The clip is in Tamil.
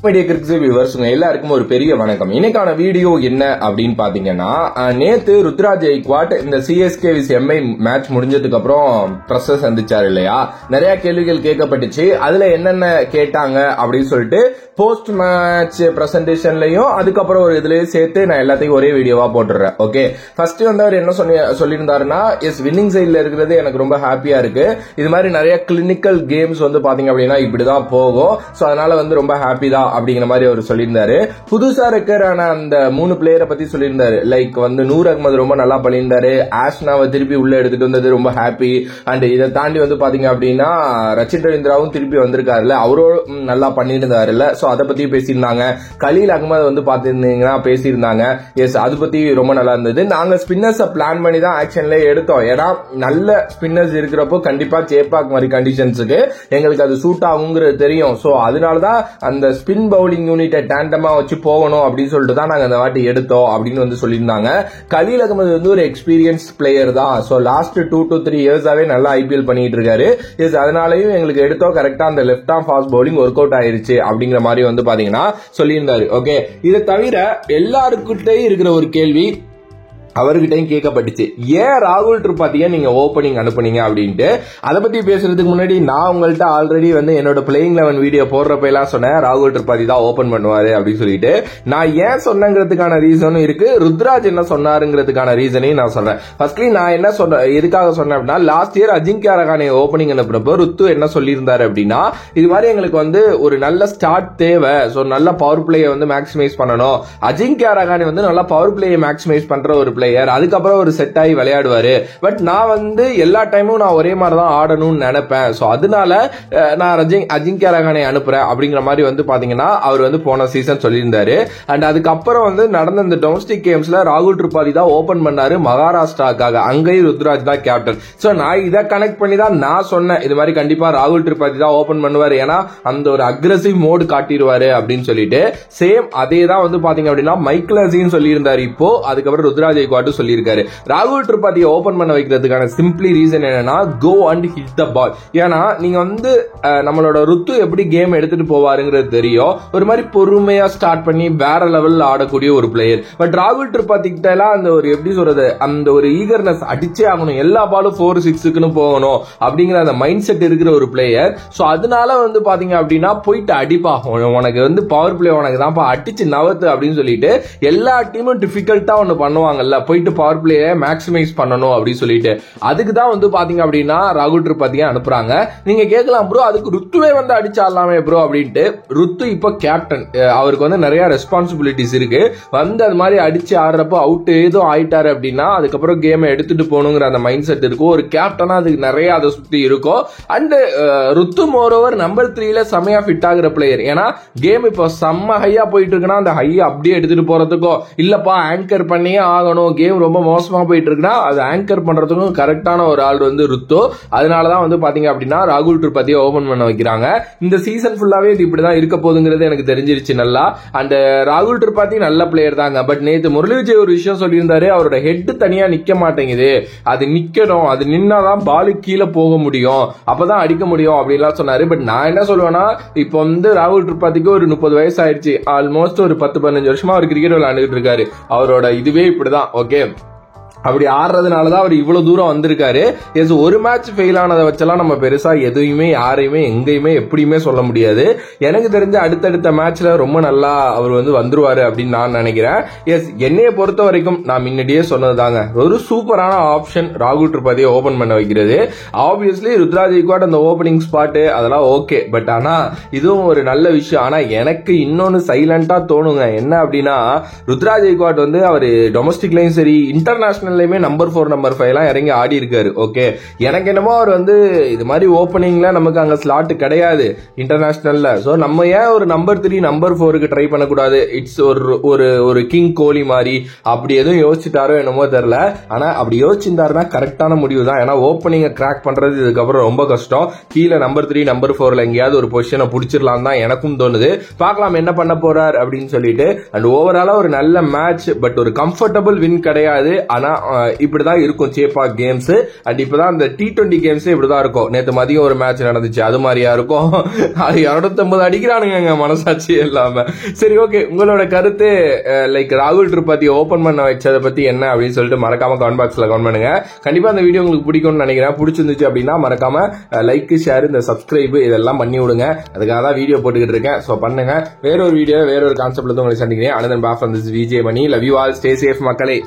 மீடியா கிரிக்கெட் வியூவர்ஸ் எல்லாருக்கும் ஒரு பெரிய வணக்கம். இன்னைக்கான வீடியோ என்ன அப்படின்னு பாத்தீங்கன்னா, நேத்து ருத்ராஜ் கெய்க்வாட் இந்த சிஎஸ்கே விஸ் எம்ஐ மேட்ச் முடிஞ்சதுக்கு அப்புறம் பிரஸ் சந்திச்சாரு இல்லையா, நிறைய கேள்விகள் கேட்கப்பட்டுச்சு. அதுல என்னென்ன கேட்டாங்க அப்படின்னு சொல்லிட்டு போஸ்ட் மேட்ச் பிரசன்டேஷன்லயும் அதுக்கப்புறம் ஒரு இதுலயும் சேர்த்து நான் எல்லாத்தையும் ஒரே வீடியோவா போட்டுறேன். ஓகே, ஃபர்ஸ்ட் வந்து அவர் என்ன சொல்லியிருந்தாருன்னா, எஸ் வின்னிங் சைட்ல இருக்கிறது எனக்கு ரொம்ப ஹாப்பியா இருக்கு. இது மாதிரி நிறைய கிளினிக்கல் கேம்ஸ் வந்து பாத்தீங்க அப்படின்னா இப்படிதான் போகும். சோ அதனால வந்து ரொம்ப ஹாப்பி தான் அப்படிங்கிற மாதிரி அவர் சொல்லியிருந்தாரு. புதுசா இருக்கிற அந்த 3 பிளேயரை பத்தி சொல்லியிருந்தாரு. லைக் வந்து நூர் அகமது ரொம்ப நல்லா பண்ணியிருந்தாரு, ஆஷ்னாவை திருப்பி உள்ள எடுத்துட்டு வந்தது ரொம்ப ஹாப்பி. அண்ட் இதை தாண்டி வந்து பாத்தீங்க அப்படின்னா ரச்சின் ரவீந்திராவும் திருப்பி வந்திருக்காருல்ல, அவரும் நல்லா பண்ணியிருந்தாருல்ல. சோ அதை பத்தி பேசியிருந்தாங்க. கலீல் அகமது வந்து பாத்தீங்கன்னா பேசியிருந்தாங்க. எஸ், அது பத்தி ரொம்ப நல்லா இருந்தது. நாங்க ஸ்பின்னர்ஸ் பிளான் பண்ணி தான் ஆக்ஷன்ல எடுத்தோம். ஏன்னா நல்ல ஸ்பின்னர்ஸ் இருக்கிறப்போ கண்டிப்பா சேப்பாக் மாதிரி கண்டிஷன்ஸுக்கு எங்களுக்கு அது சூட் ஆகுங்கிறது தெரியும். சோ அதனாலதான் அந்த ஸ்பின் பவுலிங் யூனிட்டை டேண்டமா வச்சு போகணும் அப்படின்னு சொல்லிட்டு தான் நாங்க அந்த வாட்டி எடுத்தோம் அப்படின்னு வந்து சொல்லியிருந்தாங்க. கலீல் அகமது வந்து ஒரு எக்ஸ்பீரியன்ஸ் பிளேயர் தான். சோ லாஸ்ட் 2 to 3 இயர்ஸாவே நல்லா ஐபிஎல் பண்ணிட்டு இருக்காரு. எஸ், அதனாலயும் எங்களுக்கு எடுத்தோம். கரெக்டா அந்த left arm fast bowling work out ஆயிருச்சு அப்படிங்கிற மாதிரி வந்து பாத்தீங்கன்னா சொல்லியிருந்தாரு. ஓகே, இதை தவிர எல்லாருக்கிட்டையும் இருக்கிற ஒரு கேள்வி அவர்கிட்டையும் கேட்கப்பட்டுச்சு, ஏன் ராகுல் திரிபாதியை நீங்க ஓபனிங் அனுப்புனீங்க அப்படின்ட்டு. அதை பத்தி பேசுறதுக்கு முன்னாடி நான் உங்கள்கிட்ட ஆல்ரெடி வந்து என்னோட பிளேயிங் 11 வீடியோ போடுறப்ப எல்லாம் சொன்னேன் ராகுல் திரிபாதி தான் ஓபன் பண்ணுவாரு அப்படின்னு சொல்லிட்டு. நான் ஏன் சொன்னங்கிறதுக்கான ரீசனும் இருக்கு, ருத்ராஜ் என்ன சொன்னாருங்கிறதுக்கான ரீசனையும் நான் சொல்றேன். ஃபர்ஸ்ட்லி நான் என்ன சொன்ன எதுக்காக சொன்னேன் அப்படின்னா, last year Ajinkya Rahane opening அனுப்புறப்போ ருத்து என்ன சொல்லியிருந்தாரு அப்படின்னா, இது மாதிரி எங்களுக்கு வந்து ஒரு நல்ல ஸ்டார்ட் தேவை, சோ நல்ல பவர் பிளேயை வந்து மேக்ஸிமைஸ் பண்ணணும். அஜிங்கியா ரஹானே வந்து நல்ல பவர் பிளேயை மேக்ஸிமைஸ் பண்ற ஒரு பிளேயர், அதுக்கப்புறம் ஒரு செட் ஆகி விளையாடுவாரு. பட் நான் வந்து எல்லா டைமும் நான் ஒரே மாதிரி தான் ஆடணும்னு நினைப்பேன். சோ அதனால நான் அஜிங்கியா ரஹானே அனுப்புறேன் அப்படிங்கிற மாதிரி வந்து பாத்தீங்கன்னா அவர் வந்து போன சீசன் சொல்லியிருந்தாரு. அண்ட் அதுக்கப்புறம் வந்து நடந்த இந்த டொமஸ்டிக் கேம்ஸ்ல ராகுல் திரிபாதி தான் ஓபன் பண்ணாரு மகாராஷ்டிராக்காக. அங்கேயும் ருத்ராஜ் தான் கேப்டன். சோ நான் இதை கனெக்ட் பண்ணி தான் நான் சொன்னேன், இது மாதிரி கண்டிப்பா ராகுல் திரிபாதி தான் ஓபன் பண்ணுவாரு, ஏன்னா அந்த ஒரு அக்ரெசிவ் மோடு காட்டிடுவாரு அப்படின்னு சொல்லிட்டு. சேம் அதே தான் வந்து பாத்தீங்க அப்படின்னா மைக்கேல் ஹசீன் சொல்லியிருந்தாரு. இப்போ அதுக்கப்புறம் ருத்ராஜ் கெய்க்வாட் சொல்லியிருக்காரு. ராகுல் திரிபாதியை ஓபன் பண்ண வைக்கிறதுக்கான சிம்பிளி ரீசன் என்னன்னா, கோ அண்ட் ஹிட் த பால். ஏன்னா நீங்க வந்து நம்மளோட ருத்து எப்படி கேம் எடுத்துட்டு போவாருங்கிறது தெரியும். ஒரு மாதிரி பொறுமையா ஸ்டார்ட் பண்ணி வேற லெவல்ல ஆடக்கூடிய ஒரு பிளேயர். பட் ராகுல் திரிபாதி கிட்ட எல்லாம் அந்த ஒரு எப்படி சொல்றது, அந்த ஒரு ஈகர்னஸ் அடிச்சே ஆகணும், எல்லா பாலும் 4-6க்குன்னு போகணும் அப்படிங்கிற அந்த மைண்ட் செட் இருக்கிற ஒரு பிளேயர். சோ அதனால வந்து பாத்தீங்க அப்படின்னா போயிட்டு அடிப்பா, உனக்கு வந்து பவர் பிளே உனக்கு தான் அடிச்சு நவத்து அப்படின்னு சொல்லிட்டு எல்லா டீமும் டிஃபிகல்ட்டா ஒன்னு பண்ணுவாங்கல்ல, போயிட்டு பவர் பிளேயை மேக்ஸிமைஸ் பண்ணணும் அப்படின்னு சொல்லிட்டு. அதுக்கு தான் வந்து பாத்தீங்க அப்படின்னா ராகுல் திரிபாதியை அனுப்புறாங்க. நீங்க கேட்கலாம், ப்ரோ அதுக்கு ருத்துவே வந்து அடிச்சாலாமே ப்ரோ அப்படின்ட்டு. ருத்து இப்போ கேப்டன், அவருக்கு வந்து நிறைய ரெஸ்பான்சிபிலிட்டிஸ் இருக்கு. வந்து அது மாதிரி அடிச்சு ஆடுறப்போ அவுட் ஏதோ ஆயிட்டாரு அப்படின்னா அதுக்கப்புறம் கேமை எடுத்துட்டு போகணுங்கிற அந்த மைண்ட் செட் இருக்கும். ஒரு கேப்டனா அதுக்கு நிறைய அதை சுத்தி இருக்கும். அண்ட் ருத்து மோரோவர் நம்பர் 3ல செமையா ஃபிட் ஆகுற பிளேயர். ஏன்னா கேம் இப்போ செம்ம ஹையா போயிட்டு இருக்குன்னா அந்த ஹையா அப்படியே எடுத்துட்டு போறதுக்கோ, இல்லப்பா ஆங்கர் பண்ணியே ஆகணும், கேம் ரொம்ப மோசமா போயிட்டு இருக்குன்னா அது ஆங்கர் பண்றதுக்கும் கரெக்டான ஒரு ஆள் வந்து ருத்து. அதனாலதான் வந்து பாத்தீங்க அப்படின்னா ராகுல் திரிபாதியை ஓபன் பண்ண வைக்கிறாங்க. இந்த சீசன் ஃபுல்லாவே இது இப்படிதான் இருக்க போகுதுங்கிறது எனக்கு தெரிஞ்சிருச்சு நல்லா. அண்ட் ராகுல் திரிபாதி நல்ல பிளேயர் தாங்க. பட் நேத்து முரளி விஜய் ஒரு விஷயம் சொல்லியிருந்தாரு, அவரோட ஹெட் தனியா நிக்க மாட்டேங்குது, அது நிக்கணும், அது நின்னாதான் பாலு கீழே போக முடியும், அப்பதான் அடிக்க முடியும் அப்படின்லாம் சொன்னாரு. பட் நான் என்ன சொல்லுவேன்னா, இப்போ வந்து ராகுல் திரிபாதிக்கு ஒரு 30 வயசு ஆயிடுச்சு, ஆல்மோஸ்ட் ஒரு 10-15 வருஷமா அவர் கிரிக்கெட் விளையாண்டுட்டு இருக்காரு. அவரோட இதுவே இப்படிதான். ஓகே, அப்படி ஆடுறதுனாலதான் அவர் இவ்வளவு தூரம் வந்திருக்காரு. ஒரு மேட்ச் ஃபெயில் ஆனதை வச்செல்லாம் நம்ம பெருசா எதையுமே யாரையுமே எங்கேயுமே எப்படியுமே சொல்ல முடியாது. எனக்கு தெரிஞ்ச அடுத்தடுத்த மேட்ச்ல ரொம்ப நல்லா அவர் வந்து வந்துருவாரு அப்படின்னு நான் நினைக்கிறேன். என்னைய பொறுத்த வரைக்கும் நான் முன்னாடியே சொன்னதுதாங்க, ஒரு சூப்பரான ஆப்ஷன் ராகுல் திரிபாதியை ஓபன் பண்ண வைக்கிறது. ஆப்வியஸ்லி ருத்ராஜ் கெய்க்வாட் அந்த ஓபனிங் ஸ்பாட் அதெல்லாம் ஓகே, பட் ஆனா இதுவும் ஒரு நல்ல விஷயம். ஆனா எனக்கு இன்னொன்னு சைலண்டா தோணுங்க, என்ன அப்படின்னா ருத்ராஜ் கெய்க்வாட் வந்து அவர் டொமஸ்டிக்லயும் சரி இன்டர்நேஷனல் நம்பர் 4 நம்பர் 5 எல்லாம் இறங்கி ஆடி இருக்காரு. ஓகே, எனக்கு என்னமோ அவர் வந்து இது மாதிரி ஓபனிங்ல நமக்கு அங்க ஸ்லாட் கிடையாது இன்டர்நேஷனல்ல. சோ நம்ம ஏன் ஒரு நம்பர் 3 நம்பர் 4க்கு ட்ரை பண்ணக்கூடாது? இட்ஸ் ஒரு கிங் கோலி மாதிரி அப்படி எதுவும் யோசிச்சுட்டாரோ என்னமோ தெரியல. ஆனா அப்படி யோசிச்சிருந்தாருன்னா கரெக்டான முடிவு தான். ஏன்னா ஓப்பனிங்கை கிராக் பண்றது இதுக்கப்புறம் ரொம்ப கஷ்டம். கீழே நம்பர் 3 நம்பர் 4ல எங்கேயாவது ஒரு பொசிஷனை பிடிச்சிடலாம் தான் எனக்கும் தோணுது. பார்க்கலாம் என்ன பண்ண போறார் அப்படின்னு சொல்லிட்டு. அண்ட் ஓவராலா ஒரு நல்ல மேட்ச், பட் ஒரு கம்ஃபர்டபுள் வின் கிடையாது. ஆனா இப்படிதான் இருக்கும் சேப்பாக் கேம்ஸ். அண்ட் இப்பதான் இந்த T20 கேம்ஸ் இப்படிதான் இருக்கும். நேற்று மதியம் ஒரு மேட்ச் நடந்துச்சு, அது மாதிரியா இருக்கும். 250 அடிக்கிறானுங்க மனசாட்சி இல்லாம. சரி, ஓகே, உங்களோட கருத்து லைக் ராகுல் திரிபாதி ஓபன் பண்ண வச்சதை பத்தி என்ன அப்படின்னு சொல்லிட்டு மறக்காம கமெண்ட் பாக்ஸ்ல கமெண்ட் பண்ணுங்க. கண்டிப்பா அந்த வீடியோ உங்களுக்கு பிடிக்கும்னு நினைக்கிறேன். பிடிச்சிருந்துச்சு அப்படின்னா மறக்காம லைக், ஷேர், இந்த சப்ஸ்கிரைப் இதெல்லாம் பண்ணி விடுங்க. அதுக்காக தான் வீடியோ போட்டுக்கிட்டு இருக்கேன். சோ பண்ணுங்க. வேற ஒரு வீடியோ வேற ஒரு கான்செப்ட்ல தான் உங்களை சந்திக்கிறேன். அனதன் பாஃப் from this Vijay Mani. Love you all. Stay safe மக்களே.